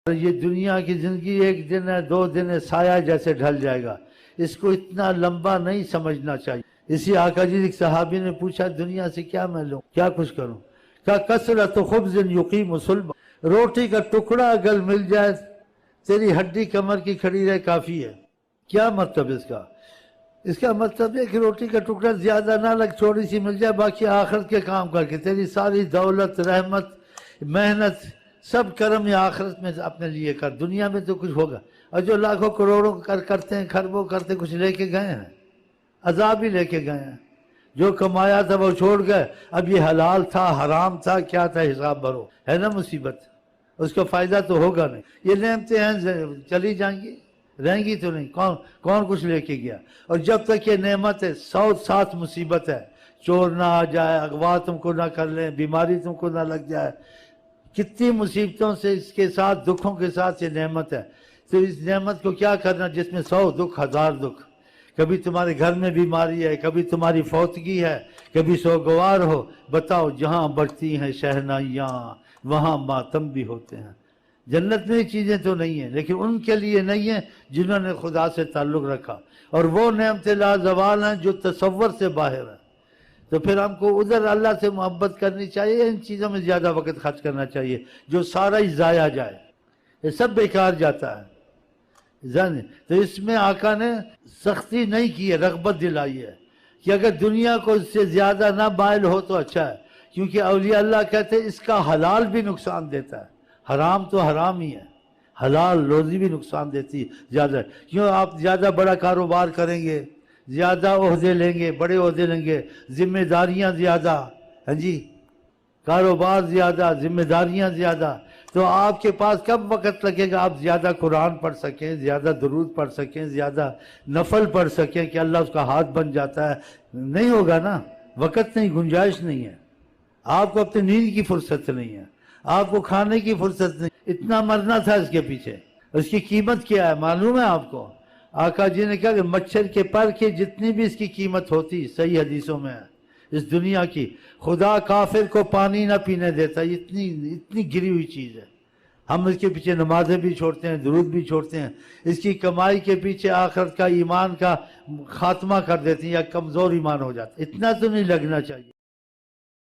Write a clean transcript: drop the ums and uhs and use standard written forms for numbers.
یہ دنیا کی زندگی ایک دن ہے، 2 دن ہے، سایہ جیسے ڈھل جائے گا. اس کو اتنا لمبا نہیں سمجھنا چاہیے. اسی آقا جی ایک صحابی نے پوچھا دنیا سے کیا میں لوں، کیا کچھ کروں؟ کہا کثرت خبز یقیم صلب، روٹی کا ٹکڑا اگر مل جائے تیری ہڈی کمر کی کھڑی رہے کافی ہے. کیا مطلب اس کا؟ اس کا مطلب ہے کہ روٹی کا ٹکڑا زیادہ نہ لگ، تھوڑی سی مل جائے، باقی آخرت کے کام کر کے تیری ساری دولت، رحمت، محنت، سب کرم یا آخرت میں اپنے لیے کر. دنیا میں تو کچھ ہوگا. اور جو لاکھوں کروڑوں کرتے ہیں، خربوں کرتے، کچھ لے کے گئے ہیں، عذاب ہی لے کے گئے ہیں. جو کمایا تھا وہ چھوڑ گئے. اب یہ حلال تھا، حرام تھا، کیا تھا، حساب بھرو. ہے نا مصیبت؟ اس کا فائدہ تو ہوگا نہیں. یہ نعمتیں ہیں، چلی جائیں گی، رہیں گی تو نہیں. کون کچھ لے کے گیا؟ اور جب تک یہ نعمت ہے، 100 ساتھ مصیبت ہے. چور نہ آ جائے، اغوا تم کو نہ کر لیں، بیماری تم کو نہ لگ جائے. کتنی مصیبتوں سے اس کے ساتھ، دکھوں کے ساتھ یہ نعمت ہے. تو اس نعمت کو کیا کرنا جس میں 100 دکھ، 1000 دکھ. کبھی تمہارے گھر میں بیماری ہے، کبھی تمہاری فوتگی ہے، کبھی سوگوار ہو. بتاؤ، جہاں بجتی ہیں شہنائیاں وہاں ماتم بھی ہوتے ہیں. جنت میں یہ چیزیں تو نہیں ہیں، لیکن ان کے لیے نہیں ہیں جنہوں نے خدا سے تعلق رکھا. اور وہ نعمتیں لازوال ہیں جو تصور سے باہر ہیں. تو پھر ہم کو ادھر اللہ سے محبت کرنی چاہیے، ان چیزوں میں زیادہ وقت خرچ کرنا چاہیے جو سارا ہی ضائع جائے. یہ سب بیکار جاتا ہے. تو اس میں آقا نے سختی نہیں کی ہے، رغبت دلائی ہے کہ اگر دنیا کو اس سے زیادہ نہ مائل ہو تو اچھا ہے. کیونکہ اولیاء اللہ کہتے ہیں اس کا حلال بھی نقصان دیتا ہے. حرام تو حرام ہی ہے، حلال روزی بھی نقصان دیتی ہے زیادہ. کیوں؟ آپ زیادہ بڑا کاروبار کریں گے، زیادہ عہدے لیں گے، بڑے عہدے لیں گے، ذمہ داریاں زیادہ. ہاں جی، کاروبار زیادہ، ذمہ داریاں زیادہ. تو آپ کے پاس کب وقت لگے گا آپ زیادہ قرآن پڑھ سکیں، زیادہ درود پڑھ سکیں، زیادہ نفل پڑھ سکیں کہ اللہ اس کا ہاتھ بن جاتا ہے؟ نہیں ہوگا نا. وقت نہیں، گنجائش نہیں ہے. آپ کو اپنی نیند کی فرصت نہیں ہے، آپ کو کھانے کی فرصت نہیں. اتنا مرنا تھا اس کے پیچھے. اس کی قیمت کیا ہے معلوم ہے آپ کو؟ آقا جی نے کہا کہ مچھر کے پر کی جتنی بھی اس کی قیمت ہوتی، صحیح حدیثوں میں ہے، اس دنیا کی، خدا کافر کو پانی نہ پینے دیتا. اتنی گری ہوئی چیز ہے. ہم اس کے پیچھے نمازیں بھی چھوڑتے ہیں، درود بھی چھوڑتے ہیں. اس کی کمائی کے پیچھے آخرت کا، ایمان کا خاتمہ کر دیتے ہیں یا کمزور ایمان ہو جاتا ہے. اتنا تو نہیں لگنا چاہیے.